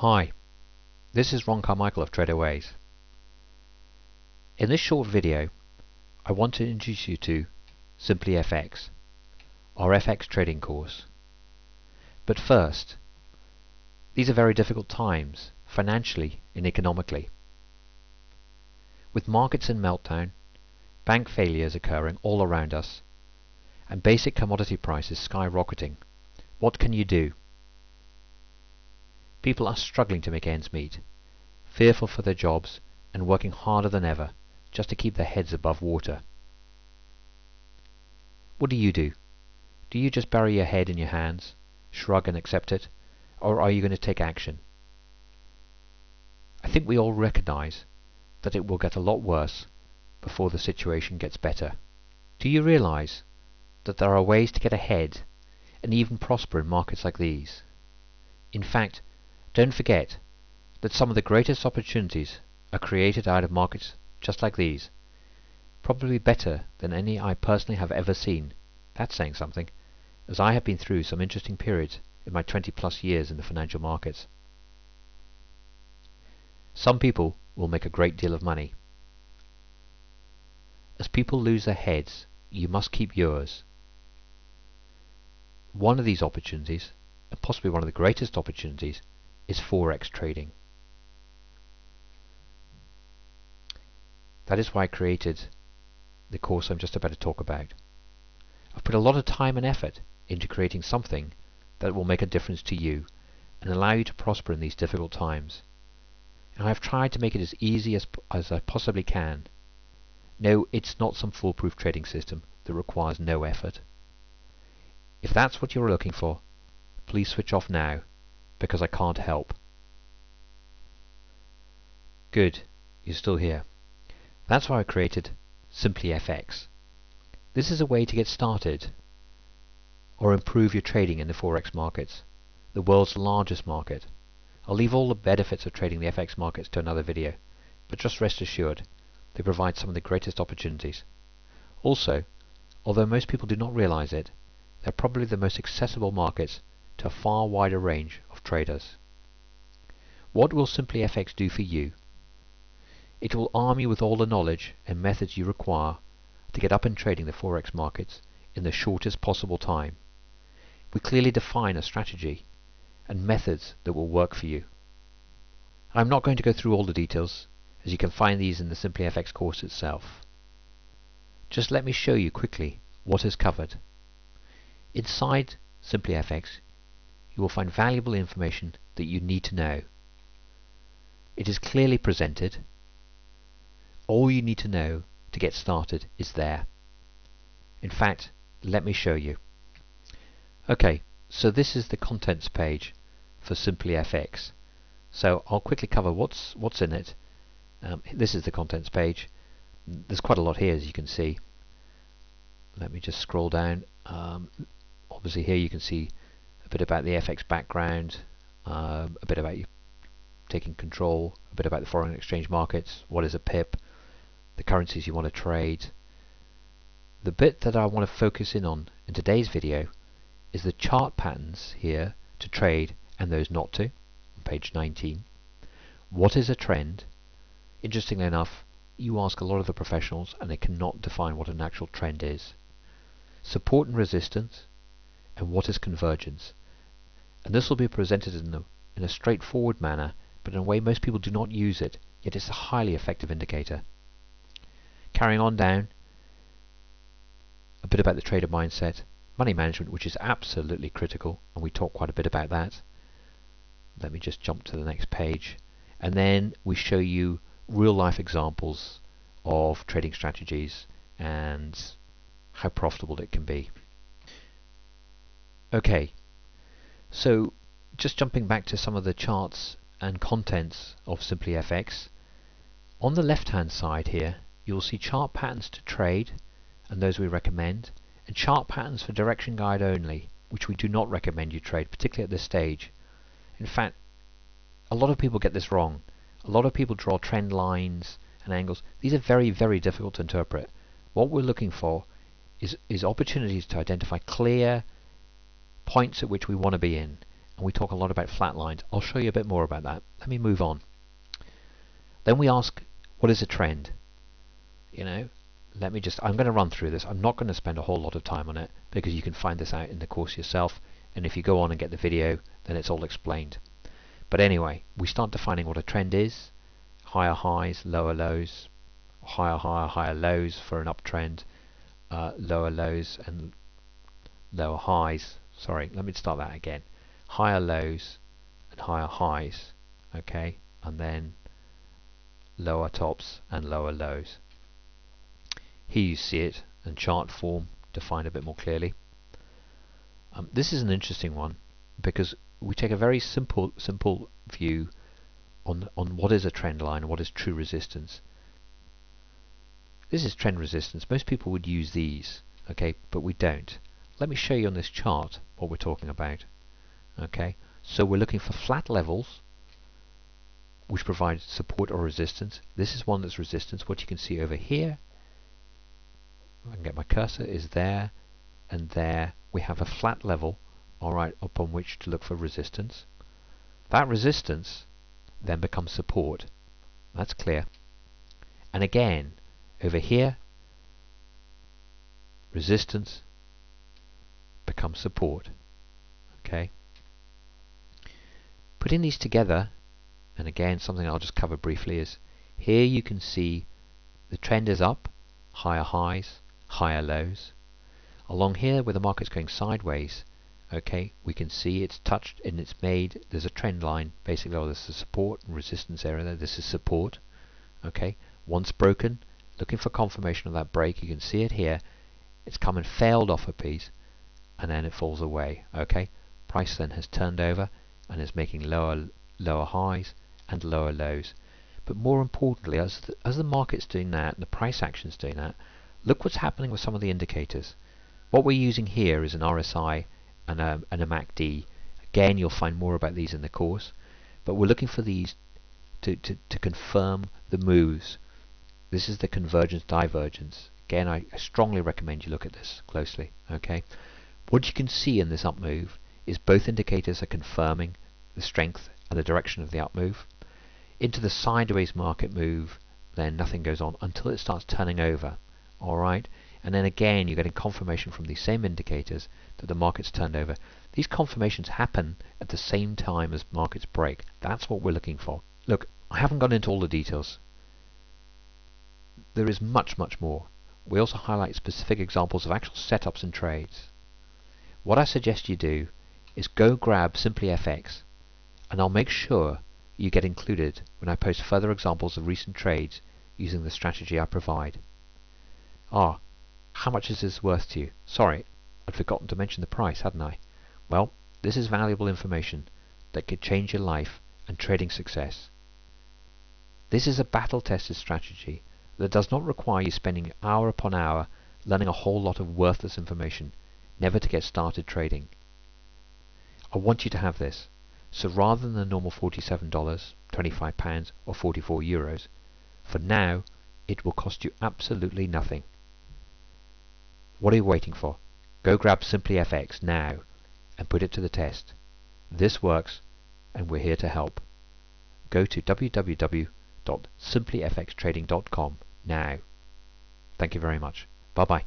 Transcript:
Hi, this is Ron Carmichael of TraderWays. In this short video, I want to introduce you to Simply FX, our FX trading course. But first, these are very difficult times, financially and economically. With markets in meltdown, bank failures occurring all around us, and basic commodity prices skyrocketing, what can you do? People are struggling to make ends meet, fearful for their jobs and working harder than ever just to keep their heads above water. What do? Do you just bury your head in your hands, shrug and accept it, or are you going to take action? I think we all recognize that it will get a lot worse before the situation gets better. Do you realize that there are ways to get ahead and even prosper in markets like these? In fact, don't forget that some of the greatest opportunities are created out of markets just like these, probably better than any I personally have ever seen. That's saying something, as I have been through some interesting periods in my 20+ years in the financial markets. Some people will make a great deal of money. As people lose their heads, you must keep yours. One of these opportunities, and possibly one of the greatest opportunities, is Forex trading. That is why I created the course I'm just about to talk about. I've put a lot of time and effort into creating something that will make a difference to you and allow you to prosper in these difficult times. And I've tried to make it as easy as I possibly can. No, it's not some foolproof trading system that requires no effort. If that's what you're looking for, please switch off now, because I can't help. Good, you're still here. That's why I created Simply FX. This is a way to get started or improve your trading in the Forex markets, the world's largest market. I'll leave all the benefits of trading the FX markets to another video, but just rest assured, they provide some of the greatest opportunities. Also, although most people do not realize it, they're probably the most accessible markets to a far wider range of traders. What will Simply FX do for you? It will arm you with all the knowledge and methods you require to get up and trading the Forex markets in the shortest possible time. We clearly define a strategy and methods that will work for you. I'm not going to go through all the details, as you can find these in the Simply FX course itself. Just let me show you quickly what is covered. Inside Simply FX, you will find valuable information that you need to know. It is clearly presented. All you need to know to get started is there. In fact, let me show you. Okay, so this is the contents page for Simply FX. So I'll quickly cover what's in it. This is the contents page. There's quite a lot here, as you can see. Let me just scroll down. Obviously here you can see a bit about the FX background, a bit about you taking control, a bit about the foreign exchange markets, what is a PIP, the currencies you want to trade. The bit that I want to focus in on in today's video is the chart patterns here to trade and those not to, on page 19. What is a trend? Interestingly enough, you ask a lot of the professionals and they cannot define what an actual trend is. Support and resistance, and what is convergence. And this will be presented in a straightforward manner, but in a way most people do not use it, yet it's a highly effective indicator. Carrying on down, a bit about the trader mindset, money management, which is absolutely critical, and we talk quite a bit about that. Let me just jump to the next page, and then we show you real life examples of trading strategies and how profitable it can be. Okay, so just jumping back to some of the charts and contents of Simply FX. On the left hand side here, you'll see chart patterns to trade, and those we recommend, and chart patterns for direction guide only, which we do not recommend you trade, particularly at this stage. In fact, a lot of people get this wrong. A lot of people draw trend lines and angles. These are very, very difficult to interpret. What we're looking for is opportunities to identify clear points at which we want to be in, and we talk a lot about flat lines. I'll show you a bit more about that. Let me move on. Then we ask, what is a trend? You know, I'm going to run through this. I'm not going to spend a whole lot of time on it because you can find this out in the course yourself, and if you go on and get the video, then it's all explained. But anyway, we start defining what a trend is: higher highs, lower lows, higher lows for an uptrend, lower lows and lower highs. Sorry, let me start that again. Higher lows and higher highs, okay, and then lower tops and lower lows. Here you see it in chart form, defined a bit more clearly. This is an interesting one because we take a very simple view on what is a trend line and what is true resistance. This is trend resistance. Most people would use these, okay, but we don't. Let me show you on this chart what we're talking about. Okay, so we're looking for flat levels which provide support or resistance. This is one that's resistance. What you can see over here, I can get my cursor, is there and there. We have a flat level, alright, upon which to look for resistance. That resistance then becomes support. That's clear. And again, over here, resistance becomes support. Okay. Putting these together, and again something I'll just cover briefly, is here you can see the trend is up, higher highs, higher lows. Along here where the market's going sideways, okay, we can see it's touched and it's made, there's a trend line, basically. Oh, this is support and resistance area there, this is support. Okay, once broken, looking for confirmation of that break, you can see it here, it's come and failed off a piece and then it falls away. Okay, price then has turned over and is making lower highs and lower lows. But more importantly, as the market's doing that and the price action's doing that, look what's happening with some of the indicators. What we're using here is an RSI and a MACD. Again, you'll find more about these in the course, but we're looking for these to confirm the moves. This is the convergence divergence. Again, I strongly recommend you look at this closely. Okay, what you can see in this up move is both indicators are confirming the strength and the direction of the up move. Into the sideways market move, then nothing goes on until it starts turning over. Alright, and then again you're getting confirmation from these same indicators that the market's turned over. These confirmations happen at the same time as markets break. That's what we're looking for. Look, I haven't gone into all the details. There is much more. We also highlight specific examples of actual setups and trades. What I suggest you do is go grab Simply FX, and I'll make sure you get included when I post further examples of recent trades using the strategy I provide. How much is this worth to you? Sorry, I'd forgotten to mention the price, hadn't I? Well, this is valuable information that could change your life and trading success. This is a battle-tested strategy that does not require you spending hour upon hour learning a whole lot of worthless information, never to get started trading. I want you to have this. So rather than the normal $47, £25 or €44, for now it will cost you absolutely nothing. What are you waiting for? Go grab Simply FX now and put it to the test. This works and we're here to help. Go to www.simplyfxtrading.com now. Thank you very much. Bye bye.